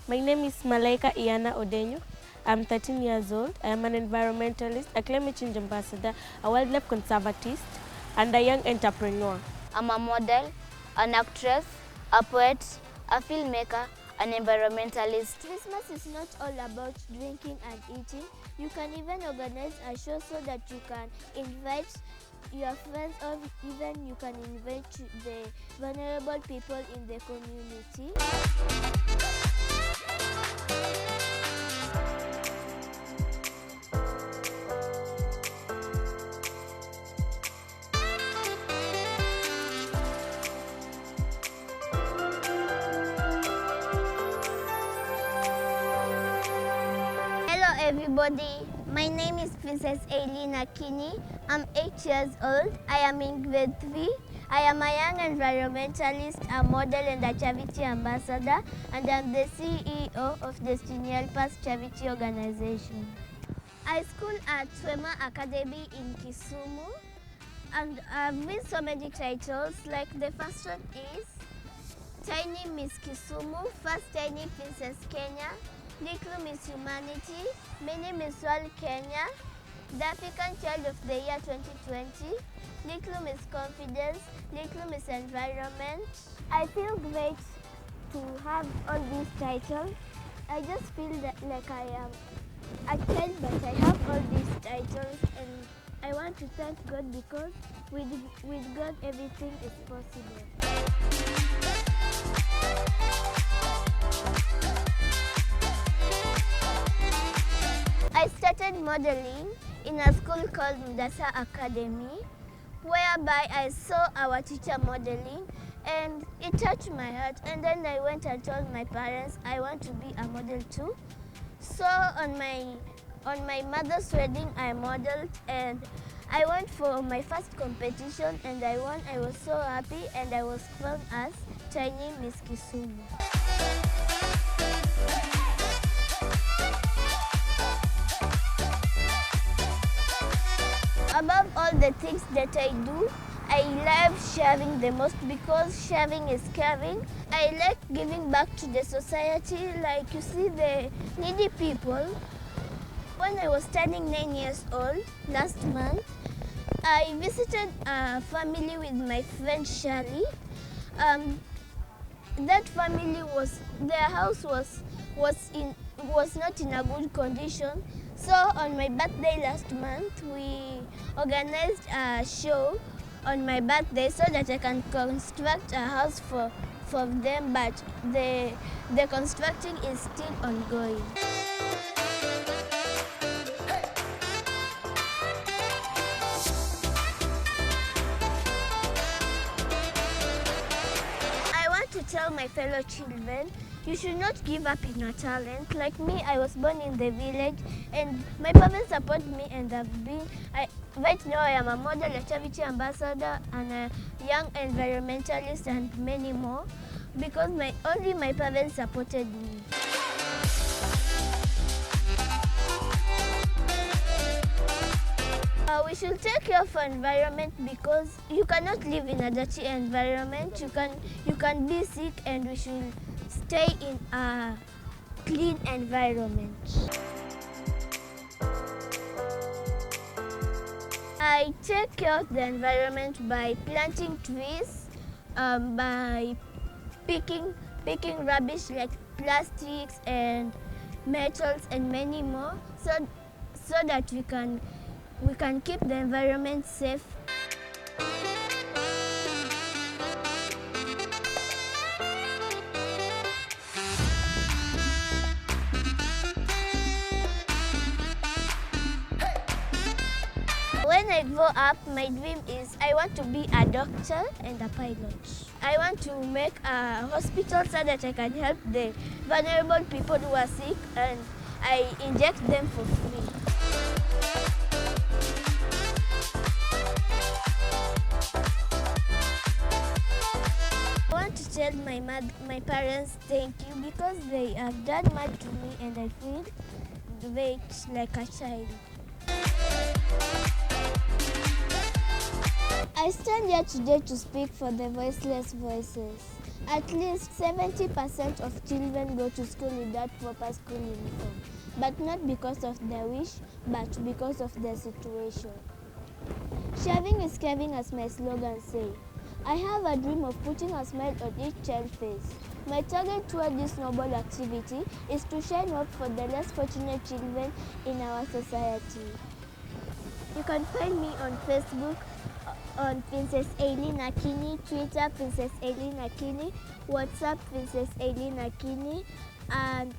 My name is Malaika Iana Odenyo. I'm 13 years old. I am an environmentalist, a climate change ambassador, a wildlife conservatist, and a young entrepreneur. I'm a model, an actress, a poet, a filmmaker, an environmentalist. Christmas is not all about drinking and eating. You can even organize a show so that you can invite your friends, or even you can invite the vulnerable people in the community. Hello everybody, my name is Princess Aileen Akini. I'm 8 years old. I am in grade 3. I am a young environmentalist, a model and a charity ambassador, and I'm the CEO of Destiny Helpers charity organization. I school at Twema Academy in Kisumu, and I've won so many titles, like the first one is Tiny Miss Kisumu, First Tiny Princess Kenya, Little Miss Humanity, Mini Miss World Kenya, the African Child of the Year 2020, Little Miss Confidence, Little Miss Environment. I feel great to have all these titles. I just feel that like I am a child, but I have all these titles, and I want to thank God because with God everything is possible. I started modeling in a school called Mdasa Academy, whereby I saw our teacher modeling and it touched my heart, and then I went and told my parents I want to be a model too. So on my mother's wedding I modeled, and I went for my first competition and I won. I was so happy, and I was crowned as Tiny Miss Kisumu. Above all the things that I do, I love sharing the most because sharing is caring. I like giving back to the society, like you see the needy people. When I was turning 9 years old last month, I visited a family with my friend Shirley. That family their house was not in a good condition. So on my birthday last month, we organized a show on my birthday so that I can construct a house for them, but the constructing is still ongoing. I want to tell my fellow children, you should not give up in your talent. Like me, I was born in the village, and my parents support me, and right now I am a model, a charity ambassador, and a young environmentalist, and many more, because only my parents supported me. We should take care of our environment because you cannot live in a dirty environment. You can be sick, and we should stay in a clean environment. I take care of the environment by planting trees, by picking rubbish like plastics and metals and many more, so that we can keep the environment safe. When I grow up, my dream is I want to be a doctor and a pilot. I want to make a hospital so that I can help the vulnerable people who are sick, and I inject them for free. I want to tell my parents thank you because they have done much to me, and I feel great like a child. I stand here today to speak for the voiceless voices. At least 70% of children go to school without proper school uniform, but not because of their wish, but because of their situation. Sharing is caring, as my slogan says. I have a dream of putting a smile on each child's face. My target toward this noble activity is to shine hope for the less fortunate children in our society. You can find me on Facebook on Princess Aileen Akini, Twitter Princess Aileen Akini, WhatsApp Princess Aileen Akini, and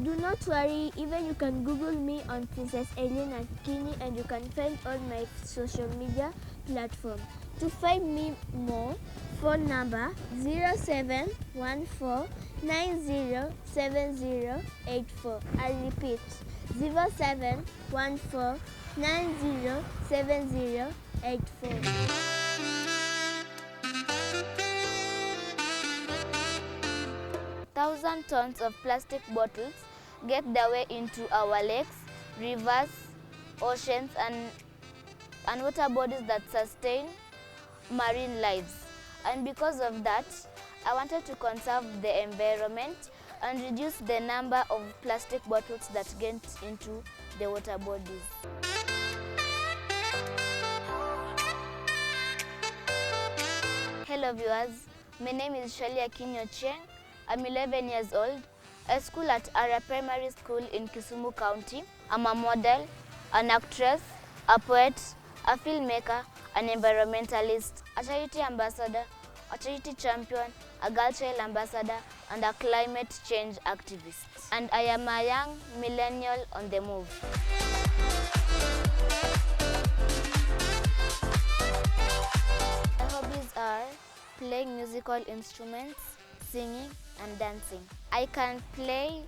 do not worry, even you can Google me on Princess Aileen Akini and you can find all my social media platforms. To find me more, phone number 0714907084. I repeat, 0714907084. Thousand tons of plastic bottles get their way into our lakes, rivers, oceans, and water bodies that sustain marine lives. And because of that, I wanted to conserve the environment and reduce the number of plastic bottles that get into the water bodies. Hello viewers, my name is Shirley Akinyi Ochieng. I'm 11 years old. I school at Ara Primary School in Kisumu County. I'm a model, an actress, a poet, a filmmaker, an environmentalist, a charity ambassador, a charity champion, a girl child ambassador, and a climate change activist. And I am a young millennial on the move. My hobbies are playing musical instruments, singing, and dancing. I can play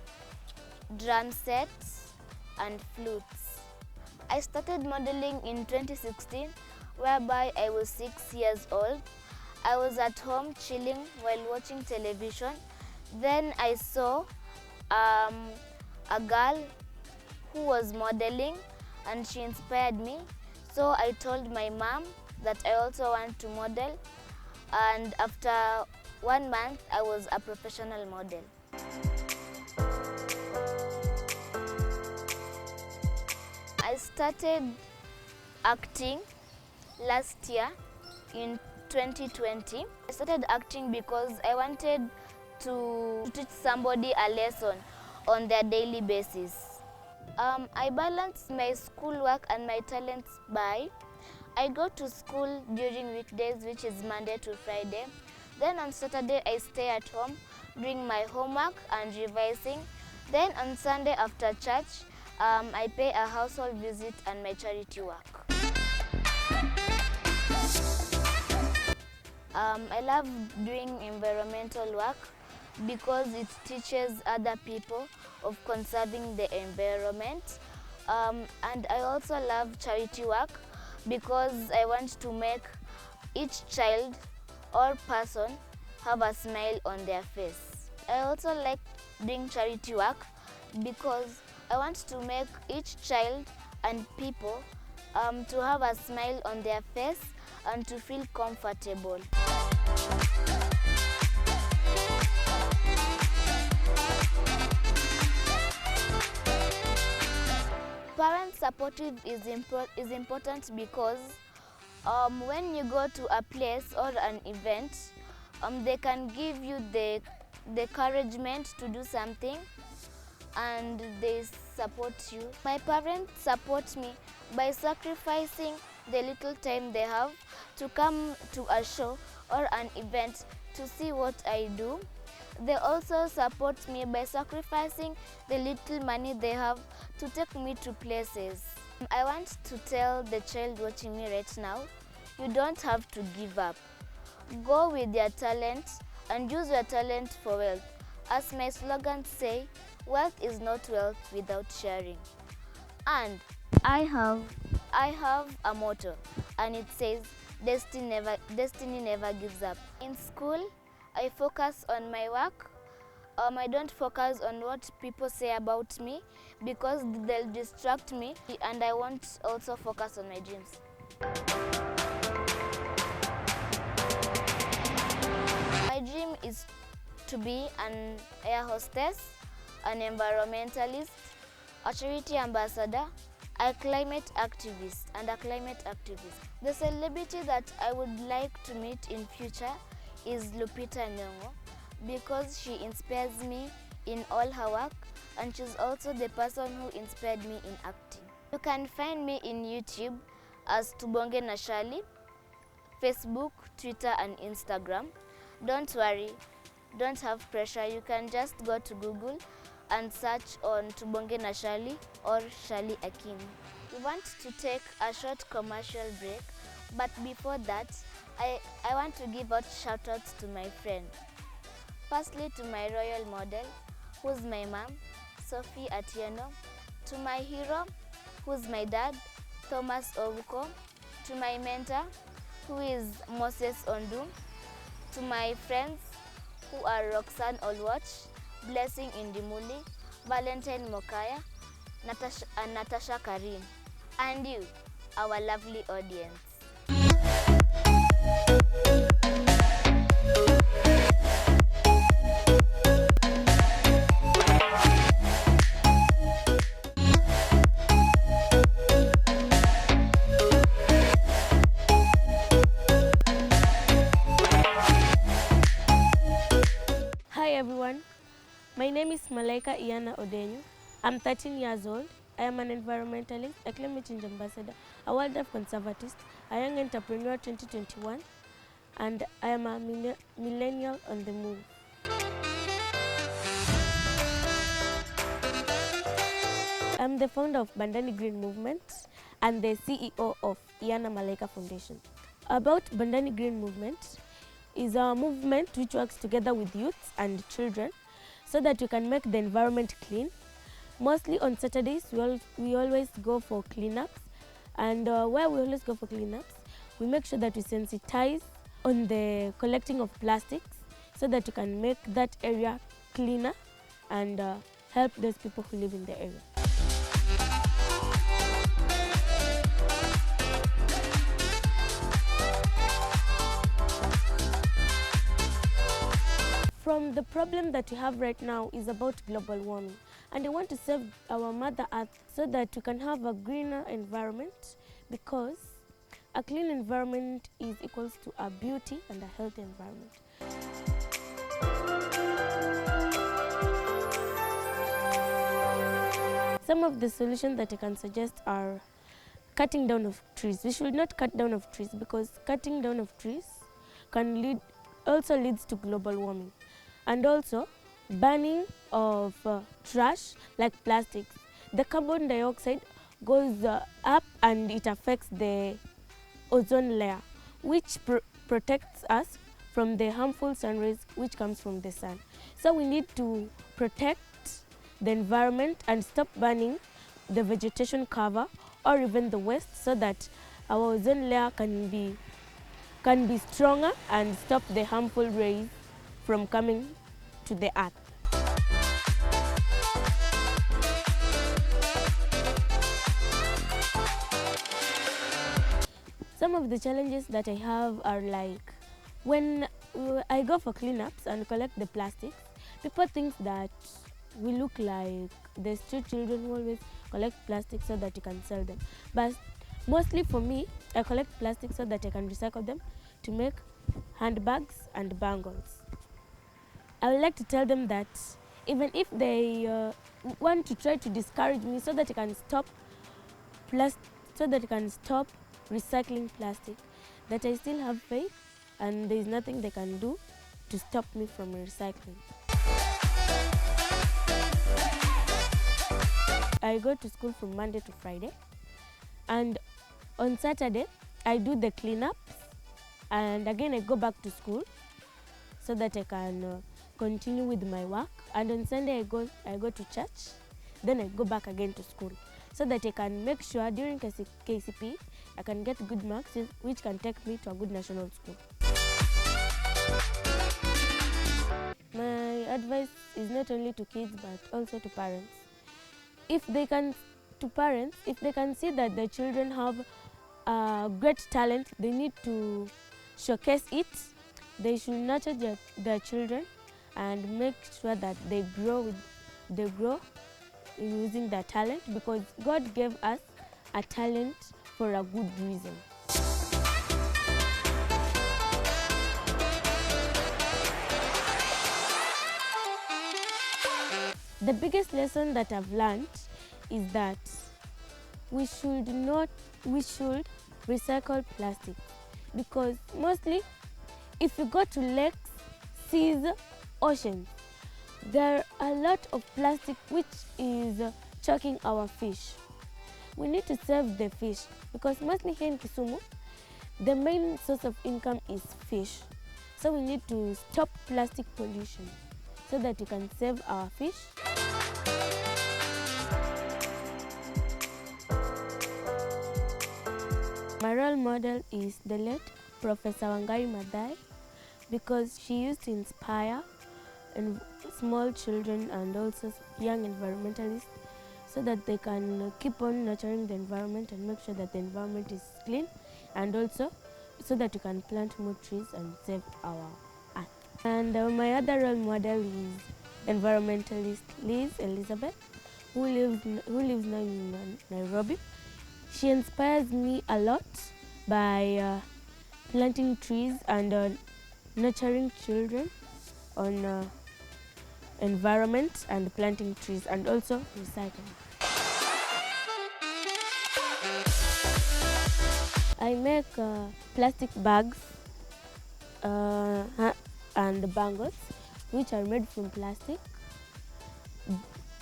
drum sets and flutes. I started modeling in 2016, whereby I was 6 years old. I was at home chilling while watching television. Then I saw a girl who was modeling and she inspired me. So I told my mom that I also want to model, and after 1 month I was a professional model. I started acting last year in 2020. I started acting because I wanted to teach somebody a lesson on their daily basis. I balance my schoolwork and my talents by I go to school during weekdays, which is Monday to Friday. Then on Saturday I stay at home doing my homework and revising. Then on Sunday after church, I pay a household visit and my charity work. I love doing environmental work because it teaches other people of conserving the environment. And I also love charity work because I want to make each child or person have a smile on their face. I also like doing charity work because I want to make each child and people to have a smile on their face and to feel comfortable. Parent supportive is important because when you go to a place or an event, they can give you the encouragement to do something and they support you. My parents support me by sacrificing the little time they have to come to a show or an event to see what I do. They also support me by sacrificing the little money they have to take me to places. I want to tell the child watching me right now, you don't have to give up. Go with your talent and use your talent for wealth. As my slogans say, wealth is not wealth without sharing. And I have a motto, and it says, destiny never gives up. In school, I focus on my work. I don't focus on what people say about me because they'll distract me, and I won't also focus on my dreams. My dream is to be an air hostess, an environmentalist, a charity ambassador, a climate activist, and a climate activist. The celebrity that I would like to meet in future is Lupita Nyong'o because she inspires me in all her work, and she's also the person who inspired me in acting. You can find me in YouTube as Tubonge Nashali, Facebook, Twitter, and Instagram. Don't worry, don't have pressure. You can just go to Google and search on Tubonge Nashali or Shali Akim. We want to take a short commercial break, but before that, I want to give out shout-outs to my friend. Firstly, to my royal model, who's my mom, Sophie Atieno. To my hero, who's my dad, Thomas Ovuko. To my mentor, who is Moses Ondu. To my friends, who are Roxanne Olwatch, Blessing Indimuli, Valentine Mokaya, Natasha Karim, and you, our lovely audience. Hi everyone, my name is Malaika Iyana Odenyo. I'm 13 years old. I am an environmentalist, a climate change ambassador, a wildlife conservatist, a young entrepreneur 2021, and I am a millennial on the move. I'm the founder of Bandani Green Movement and the CEO of Iyana Malaika Foundation. About Bandani Green Movement is a movement which works together with youths and children so that we can make the environment clean. Mostly on Saturdays, we always go for cleanups, and where we always go for cleanups, we make sure that we sensitize on the collecting of plastics so that we can make that area cleaner and help those people who live in the area. From the problem that we have right now is about global warming, and I want to save our Mother Earth so that we can have a greener environment, because a clean environment is equals to a beauty and a healthy environment. Some of the solutions that I can suggest are cutting down of trees. We should not cut down of trees because cutting down of trees can also leads to global warming. And also burning of trash like plastics. The carbon dioxide goes up and it affects the ozone layer, which protects us from the harmful sun rays which comes from the sun. So we need to protect the environment and stop burning the vegetation cover or even the waste, so that our ozone layer can be stronger and stop the harmful rays from coming to the earth. Some of the challenges that I have are like, when I go for cleanups and collect the plastics, people think that we look like the street children who always collect plastic so that you can sell them. But mostly for me, I collect plastic so that I can recycle them to make handbags and bangles. I would like to tell them that even if they want to try to discourage me so that I can stop recycling plastic, that I still have faith and there is nothing they can do to stop me from recycling. I go to school from Monday to Friday, and on Saturday I do the cleanups, and again I go back to school so that I can continue with my work. And on Sunday I go to church, then I go back again to school so that I can make sure during KCP I can get good marks which can take me to a good national school. My advice is not only to kids but also to parents. If they can see that their children have great talent, they need to showcase it. They should nurture their children and make sure that they grow using their talent, because God gave us a talent for a good reason. The biggest lesson that I've learned is that we should recycle plastic, because mostly if you go to lakes, seas, oceans, there are a lot of plastic which is choking our fish. We need to save the fish, because mostly here in Kisumu, the main source of income is fish. So we need to stop plastic pollution so that we can save our fish. My role model is the late Professor Wangari Maathai, because she used to inspire small children and also young environmentalists so that they can keep on nurturing the environment and make sure that the environment is clean, and also so that we can plant more trees and save our earth. And my other role model is environmentalist Liz Elizabeth, who lives now in Nairobi. She inspires me a lot by planting trees and nurturing children on environment and planting trees, and also recycling. I make plastic bags and bangles which are made from plastic.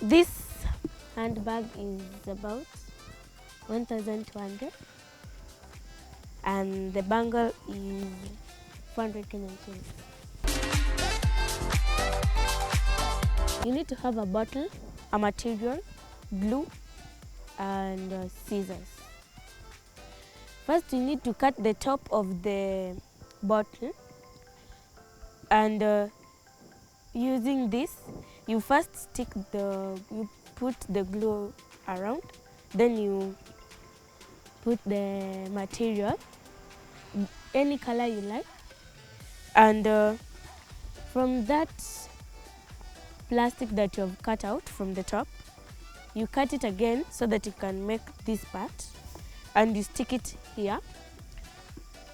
This handbag is about 1,200 and the bangle is 400 Kenyan shillings. You need to have a bottle, a material, glue, and scissors. First, you need to cut the top of the bottle, and using this, you first you put the glue around, then you put the material, any color you like, and from that plastic that you have cut out from the top, you cut it again so that you can make this part, and you stick it here.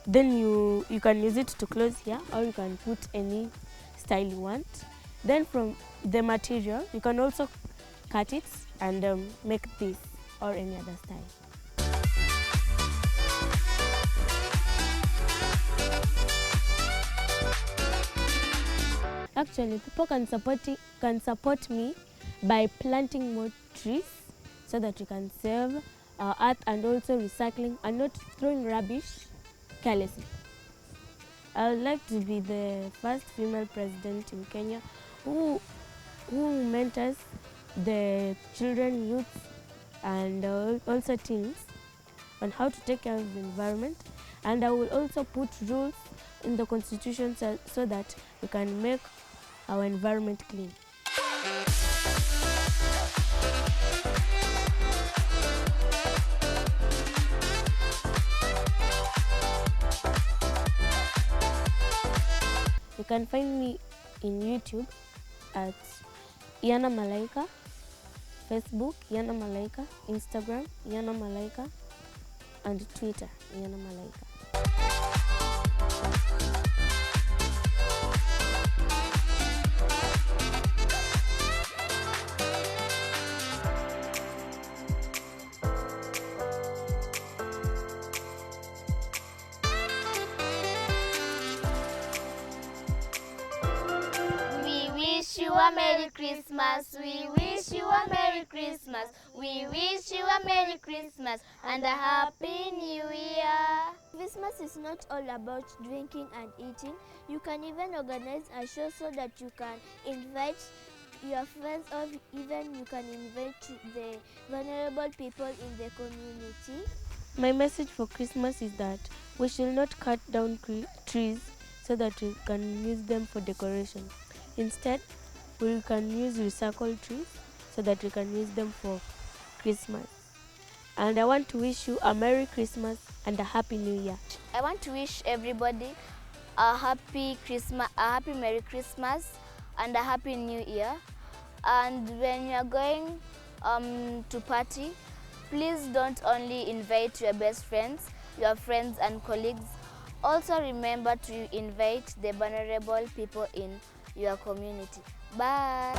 Then you can use it to close here, or you can put any style you want. Then from the material, you can also cut it and make this or any other style. Actually, people can support me by planting more trees so that we can save our earth, and also recycling and not throwing rubbish carelessly. I would like to be the first female president in Kenya who mentors the children, youth, and also teens on how to take care of the environment. And I will also put rules in the constitution so that we can make our environment clean. You can find me in YouTube at Yana Malaika, Facebook Yana Malaika, Instagram Yana Malaika, and Twitter Yana Malaika. A Merry Christmas, we wish you a Merry Christmas, we wish you a Merry Christmas and a Happy New Year. Christmas is not all about drinking and eating. You can even organize a show so that you can invite your friends, or even you can invite the vulnerable people in the community. My message for Christmas is that we should not cut down trees so that we can use them for decoration. Instead, we can use recycled trees so that we can use them for Christmas. And I want to wish you a Merry Christmas and a Happy New Year. I want to wish everybody a happy Christmas, a happy Merry Christmas, and a happy new year. And when you are going to party, please don't only invite your best friends, your friends and colleagues. Also remember to invite the vulnerable people in your community. Bye.